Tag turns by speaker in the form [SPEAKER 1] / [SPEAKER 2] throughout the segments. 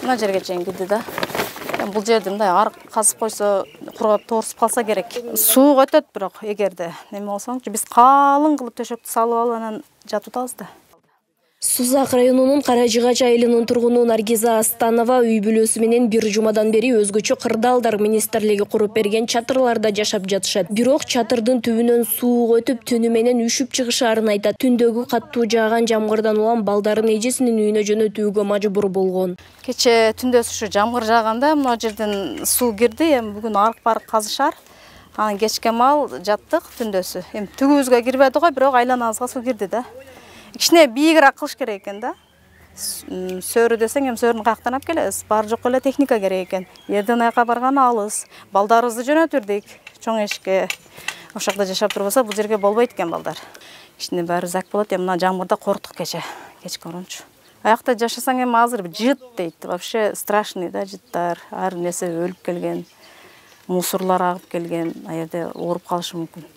[SPEAKER 1] Мына жерге чейин кирди да. Бул жерди мындай арык казып койсо, кургап торсуп калса керек. Суу өтөт бирок эгерде неме болсоңчу биз калың кылып төшөктү салып алып анан жатып атабыз да.
[SPEAKER 2] Сузак районунун Каражыгач айылынын тургуну Наргиза Астанова үй бүлөсү менен бир жумадан бери өзгөчө кырдаалдар министрлиги куруп берген чатырларда жашап жатышат. Бирок чатырдын түбүнөн суу өтүп, түнү менен үшүп чыгышаарын айтат. Түндөгү каттуу жааган жамгырдан улам балдарын эжесинин үйүнө жөнөтүүгө мажбур болгон.
[SPEAKER 1] Кече түндөсү ушу жамгыр жааганда мына жерден суу кирди. Эми бүгүн арык-барык казышар. Анан кечке мал жаттык түндөсү. Эми түгүбүзгө кирбеди го, бирок айланабызга суу кирди да. Кичине бийигирээк кылыш керек экен да. Сөрү десең, эми сөрүнү каяктан алып келебиз? Бар жок эле техника керек экен. Эрден аяка барганы алыс. Балдарыбызды жөнөтүрдүк чоң эшикке. Ошол жакта жашап турбаса, бул жерге болбойт экен балдар. Кичине баары зак болот. Эми мына жамгырда корктук кечке орончу. Аякта жашасаң эми азыр жыт дейт. Вообще страшный да жыттар. Ар нерсе өлүп келген. Мусорлар агып келген. Аерде ооруп калышы мүмкүн.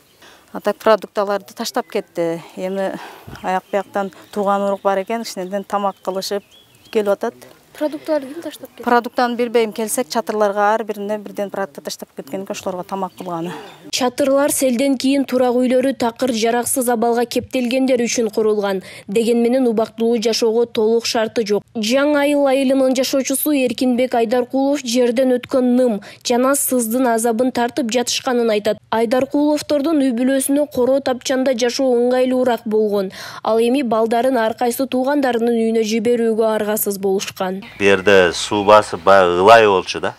[SPEAKER 1] А так продукталарды таштап кетти. Эми аяк-бияктан тууган урук бар экен, кичинеден тамак кылышып келип атат.
[SPEAKER 2] Продукталарды ким таштап кетти?
[SPEAKER 1] Продуктаны билбейм, келсек чатырларга ар бирине бирден продукт таштап кеткен экен, ошолорго тамак кылганы.
[SPEAKER 2] Чатырлар селден кийин турак үйлөрү такыр жараксыз абалга кептелгендер үчүн курулган. Деген менен убактылуу жашоого толук шарты жок. Жаңы айылынын жашоочусу Эркинбек Айдаркулов жерден өткөн ным жана сыздын азабын тартып жатышканын айтат. Айдаркуловдордун үй бүлөсүнө короо тапчанда жашоо ыңгайлуураак болгон. Ал эми балдарын ар кайсы туугандарынын үйүнө жиберүүгө аргасыз болушкан.
[SPEAKER 3] Бу жерде суу басып баягы ылай болчу да.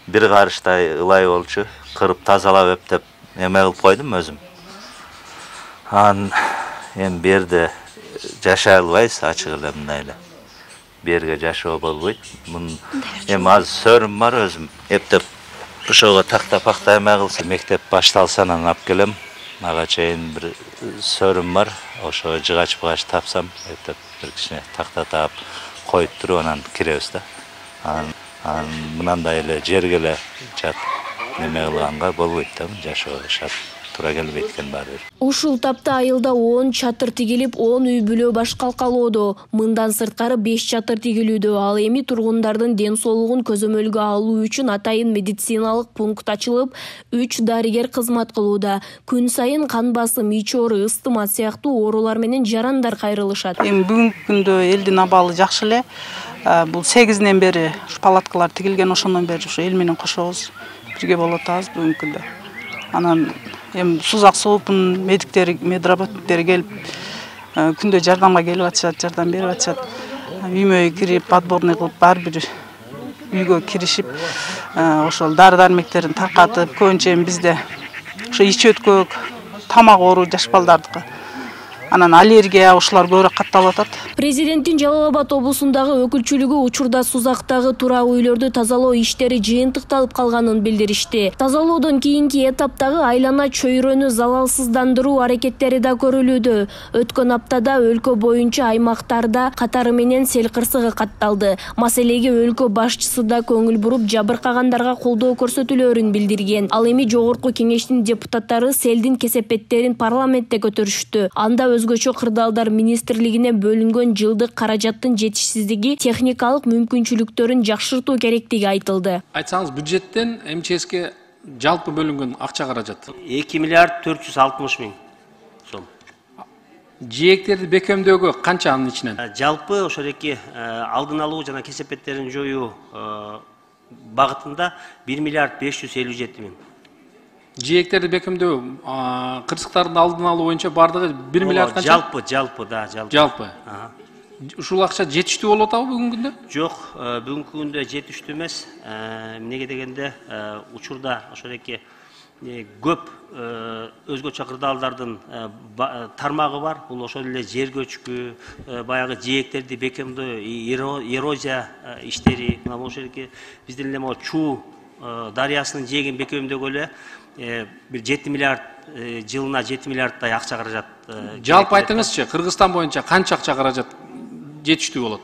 [SPEAKER 3] Бир карыштай ылай болчу. Кырып тазалап эптеп эме кылып койдум өзүм. Анан эми бу жерде жашай албайбыз, ачык эле мындай эле. Бу жерге жашоо болбойт. Эми азыр сөрүм бар өзүм эптеп ошого такта-пакта эме кылса, мектеп башталса анан алып келем. Ага чейин бир сөрүм бар. Ошого жыгач-бугач тапсам, эптеп бир кичине такта таап коюп туруп анан киребиз да. Анан мынандай эле жерге эле жат неме кылганга болбойт да, жашоого шарт туура келбейт экен баары бир.
[SPEAKER 2] Ушул тапта айылда 10 чатыр тигилип, 10 үй бүлө баш калкалоодо. Мындан сырткары 5 чатыр тигилүүдө. Ал эми тургундардын ден соолугун көзөмөлгө алуу үчүн атайын медициналык пункт ачылып, 3 дарыгер кызмат кылууда. Күн сайын кан басым, ич оору, ыстымат сыяктуу оорулар менен жарандар кайрылышат.
[SPEAKER 4] Эми бүгүнкү күндө элдин абалы жакшы эле. Бул 8-ден бери палаткалар тигилген, ошондон бери ушу эл менен кошобуз. Бирге болуп атабыз бүгүнкү күндө. Анан эми Сузак СООПунун медработниктери келип күндө жардамга келип атышат, жардам берип атышат. Үймө кирип, подборный кылып бар бир үйгө киришип, ошол дары-дармектерин таркатып, көбүнчө бизде ошо ич өткөк, тамак оору жаш балдардыкы. Анан аллергия ушулар көбүрөөк катталып атат.
[SPEAKER 2] Президенттин Жалал Абад облусундагы өкүлчүлүгү учурда Сузактагы турак үйлөрдү тазалоо иштери жыйынтыкталып калганын билдиришти. Тазалоодон кийинки этаптагы айлана чөйрөнү залалсыздандыруу аракеттери да көрүлүүдө. Өткөн аптада өлкө боюнча аймактарда катары менен сел кырсыгы катталды. Маселеге өлкө башчысы да көңүл буруп, жабыркагандарга колдоо көрсөтүлөрүн билдирген. Ал эми жогорку кеңештин депутаттары селдин кесепеттерин парламентте көтөрүштү. Анда өзгөчө кырдаалдар министрлигине бөлүнгөн жылдык каражаттын жетишсиздиги, техникалык мүмкүнчүлүктөрүн жакшыртуу керектиги айтылды.
[SPEAKER 5] Айтсаңыз, бюджеттен МЧСке жалпы бөлүнгөн акча каражат
[SPEAKER 6] 2 миллиард 460 миң сом.
[SPEAKER 5] Жээктерди бекемдөөгө канча анын ичинен?
[SPEAKER 6] Жалпы ошол эки алдын алуу жана кесепеттерин жоюу багытында 1 миллиард 557 миң.
[SPEAKER 5] Жээктерди бекемдөө, кырсыктардын алдын алуу боюнча бардыгы 1 миллиард канча?
[SPEAKER 6] Жалпы да,
[SPEAKER 5] жалпы. Ушул акча жетиштүү болуп атабы бүгүнкү күндө?
[SPEAKER 6] Жок, бүгүнкү күндө жетиштүү эмес. Эмнеге дегенде, учурда ошол эки көп өзгөчө кырдаалдардын тармагы бар. Бул ошол эле жер көчкү, баягы жээктерди бекемдөө, эрозия иштери, мына ошол эки биздин эле Чуу дарыясынын жээгин бекемдөөгө эле бир 7 миллиард жылына 7 миллиардтай акча каражат.
[SPEAKER 5] Жалпы айтыңызчы, Кыргызстан боюнча канча акча каражат жетиштүү болот?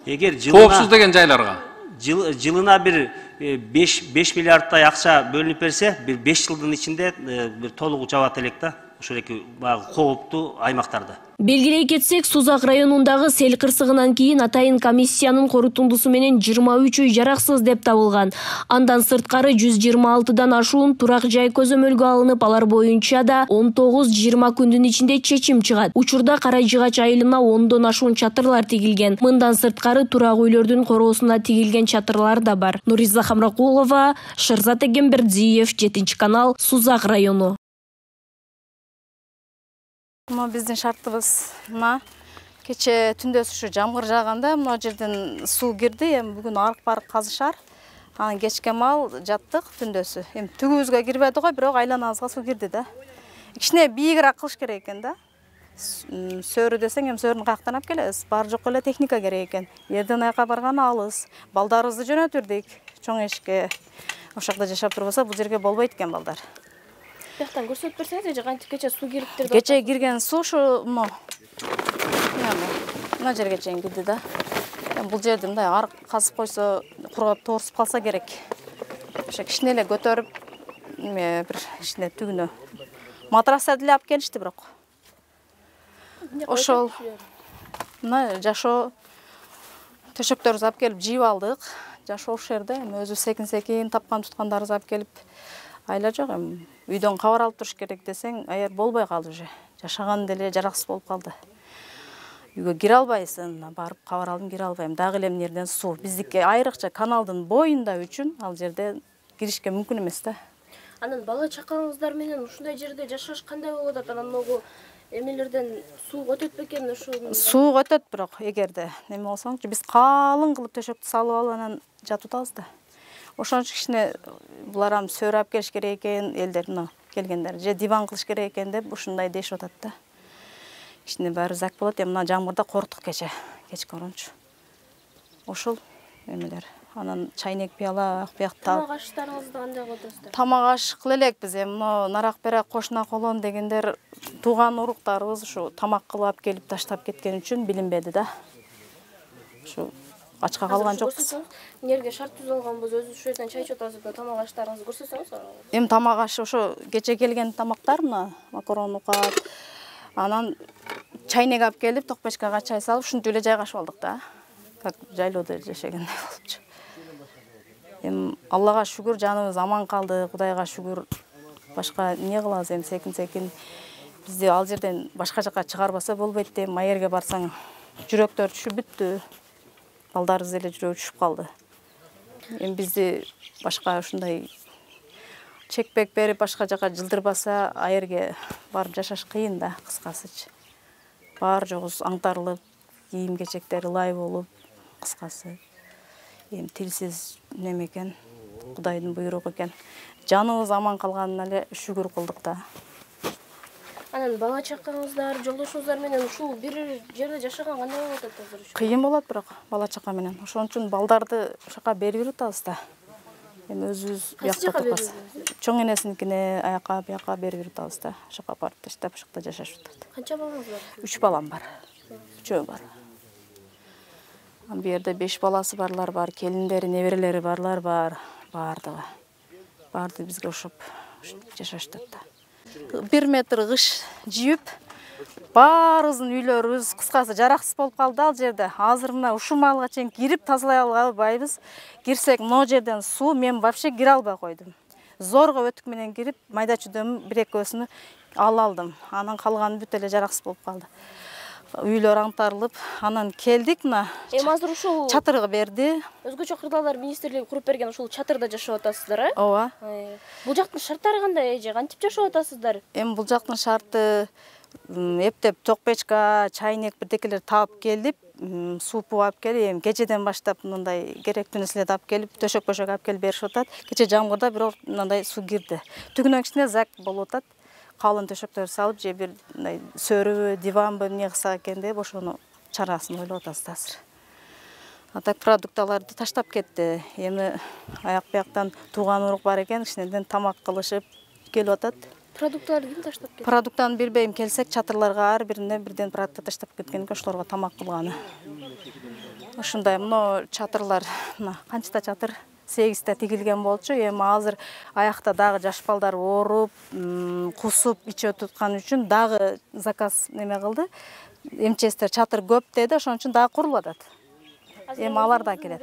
[SPEAKER 6] Эгер
[SPEAKER 5] коопсуз деген жайларга
[SPEAKER 6] жылына бир 5 миллиардтай акча бөлүнүп берсе, бир 5 жылдын ичинде бир толугу жабат элек да. ошол эки баягы кооптуу аймактарда.
[SPEAKER 2] Белгилей кетсек, Сузак районундагы сел кырсыгынан кийин атайын комиссиянын корутундусу менен 23 үй жараксыз деп табылган. Андан сырткары 126дан ашуун турак жай көзөмөлгө алынып, алар боюнча да 19-20 күндүн ичинде чечим чыгат. Учурда Кара Жыгач айылына 10дон ашуун чатырлар тигилген. Мындан сырткары турак үйлөрдүн короосуна тигилген чатырлар да бар. Нуриза Хамракулова, Шерзат Эгембердиев, 7 канал, Сузак району.
[SPEAKER 1] Биздин шартыбыз кече түндөсү ушу жамгыр жааганда мына жерден суу кирди. Эми бүгүн арык барып казышар. Анан кечке мал жаттык түндөсү. Эми түгүбүзгө кирбеди го, бирок айланабызга суу кирди да. Кичине бийигирээк кылыш керек экен да. Сөөрү десең, эми сөөрүнү каяктан алып келебиз? Бар жок эле техника керек экен. Эрден аяка барганы алыс. Балдарыбызды жөнөтүрдүк чоң эшикке. Ошокто жашап турбаса, бул жерге болбойт экен балдар.
[SPEAKER 2] Бияктан көрсөтүп берсеңиз, эже кантип кече суу кириптир?
[SPEAKER 1] Кече кирген суу ушу мына жерге чейин кирди да. Бул жерди мындай арык казып койсо, курап торсуп калса керек. Ошо кичине эле көтөрүп, бир кичине түгүнө матрастарды эле алып келишти бирок. Ошол мына жашоо төшөктөрүбүздү алып келип жийип алдык. Жашоо ушул жерде, эми өзү секин тапкан туткандарыбызды алып келип айла жок, эми үйдөн кабар алып туруш керек десең, аяр болбой калды уже. Жашаган деле жараксыз болуп калды. Үйгө кире албайсың, барып кабар алдым, кире албайм. Дагы эле мынерден суу. Биздики айрыкча каналдын боюнда үчүн ал жерде киришке мүмкүн эмес да.
[SPEAKER 2] Анан бала чакаңыздар менен ушундай жерде жашаш кандай болот атат? Анан могу эмелерден суу өтөт бекен ушул?
[SPEAKER 1] Суу өтөт, бирок эгерде неме болсоңчу, биз калың кылып төшөктү салып алып анан жатып атабыз да. Ошон үчүн кичине буларам сөөрү алып келиш керек экен, элдер мына келгендер. Же диван кылыш керек экен деп ушундай дешип атат да. Кичине баары зак болот. Эми мына жамгырда корктук кече орончу. Ошол эмелер. Анан чайнек, пияла,
[SPEAKER 2] тамак аштарыңызды кандай кылып атасыздар?
[SPEAKER 1] Тамак аш кыла элекпиз. Эми мына нарак берек кошуна колон дегендер тууган уруктарыбыз ушу тамак кылып алып келип таштап кеткен үчүн билинбеди да. Ушу ачка калган жокпуз.
[SPEAKER 2] Эмнерге шарт түзүп алганбыз, өзү ушул жерден чай ичип атасызбы? Тамак аштарыңызды көрсөтсөңүз.
[SPEAKER 1] Эми тамак аш ошо кече келген тамактар мына макарон, укат. Анан чайнек алып келип, токпечкага чай салып, ушинтип эле жайгашып алдык да. Как жайлоодо жашагандай болупчу. Эми Аллага шүгүр, жаныбыз аман калды, Кудайга шүгүр. Башка эмне кылабыз эми секин бизди ал жерден башка жака чыгарбаса болбойт деп, майерге барсаң, жүрөктөр түшүп бүттү. Балдарыбыз эле жүрөгү түшүп калды. Эми бизди башка ушундай чекпек берип башка жака жылдырбаса, айерге барып жашаш кыйын да, кыскасычы. Бар жогубуз аңтарылып, кийим-кечектер ылай болуп, кыскасы. Эми тилсиз неме экен, Кудайдын буйругу экен. Жаныбыз аман калганына эле шүгүр кылдык да.
[SPEAKER 2] Анан бала чакаңыздар, жолдошуңуздар менен ушул бир жерде жашаган кандай болот азыр?
[SPEAKER 1] Кыйын болот бирок бала чака менен. Ошон үчүн балдарды ошока берип атабыз да. Эми өзүбүз биякта турбас. Чоң энесиникине аяка бияка берип атабыз да. Ошока барып таштап, ошокто жашашып атат.
[SPEAKER 2] Канча балаңыз бар?
[SPEAKER 1] 3 балам бар. 3 бар. Бу жерде 5 баласы барлар бар, келиндери, неберелери барлар бар, бардыгы. Барды бизге ошоп жашашты да. 1 метр кыш жийип, баарыбыздын үйлөрүбүз кыскасы жараксыз болуп калды ал жерде. Азыр мына ушул маалга чейин кирип тазалай албайбыз. Кирсек, могу жерден суу мен вообще кире албай койдум. Зорго өтүк менен кирип, майда чүйдөм 1-2 алдым. Анан калганы бүт эле жараксыз болуп калды. Үйлөр аңтарылып, анан келдик мына.
[SPEAKER 2] Эми азыр ушул
[SPEAKER 1] чатырга берди.
[SPEAKER 2] Өзгөчө кырдаалдар министрлиги куруп берген ушул чатырда жашап атасыздар, э?
[SPEAKER 1] Ооба.
[SPEAKER 2] Бул жактын шарттары кандай, эже? Кантип жашап атасыздар?
[SPEAKER 1] Эми бул жактын шарты эптеп токпечка, чайнек бирдекелер таап келип, суу алып келип, эми кечеден баштап мындай керектүү нерселерди алып келип, төшөк-бөшөк алып келип беришип атат. Кече жамгырда бирок мындай суу кирди. Түгүнөн кичине зак болуп атат. Калын төшөктөр салып, же бир мындай сөөрүбү, диванбы эмне кылсак экен деп ошону чарасын ойлоп атабыз азыр. А так продукталарды таштап кетти. Эми аяк-бияктан тууган урук бар экен, кичинеден тамак кылышып келип атат.
[SPEAKER 2] Продукталарды ким таштап кетти?
[SPEAKER 1] Продуктаны бербейм, келсек чатырларга ар бирине birden продукт таштап кеткен, ошолорго тамак кылганы. Ушундай мына чатырлар, мына канчта чатыр 8 тигилген болчу. Эми азыр аякта дагы жаш балдар ооруп, кусуп, ичип туткан үчүн дагы заказ неме кылды. МЧСтер чатыр көп деди, ошон үчүн дагы курулуп атат. Эми алар да келет.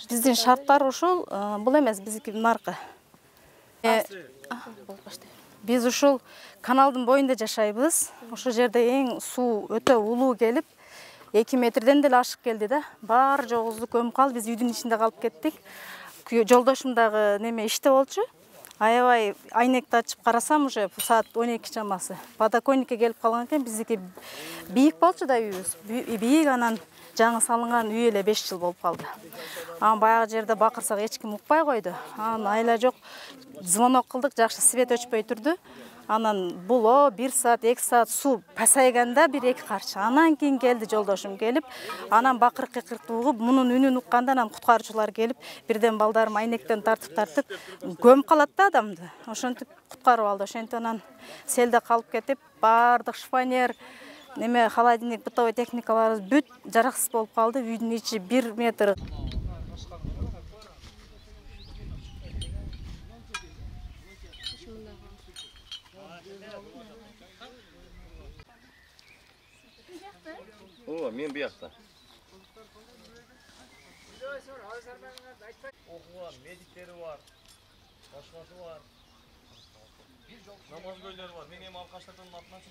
[SPEAKER 1] Биздин шарттар ушул, бул эмес, биздики наркы. Биз ушул каналдын боюнда жашайбыз. Ошол жерде эң суу өтө улуу келип, 2 метрден деле ашык келди да. Баары жогубузду көмүп калды, биз үйдүн ичинде калып кеттик. Жолдошум дагы неме иште болчу. Аябай айнекти ачып карасам, уже саат 12 чамасы. Подоконникке келип калган экен, биздики бийик болчу да үйүбүз. Бийик, анан жаңы салынган үй эле 5 жыл болуп калды. Анан баягы жерде бакырсак эч ким укпай койду. Анан айла жок, звонок кылдык, жакшы свет өчпөй турду. Анан було 1 саат, 2 саат суу пасайганда 1-2 карчы. Анан кийин келди жолдошум келип, анан бакырык-кыкырыкты угуп, мунун үнүн укканда анан куткаруучулар келип, бирден балдарым айнектен тартып көмүп калат да адамды. Ошентип куткарып алды. Ошентип анан селде калып кетип, баардык шифонер, неме холодильник, бытовой техникаларыбыз бүт жараксыз болуп калды. Үйдүн ичи 1 метр.
[SPEAKER 7] О, мен bu yakta. Oku var, medikleri var, başması var. Namaz bölümleri var. Benim arkadaşlarımın altından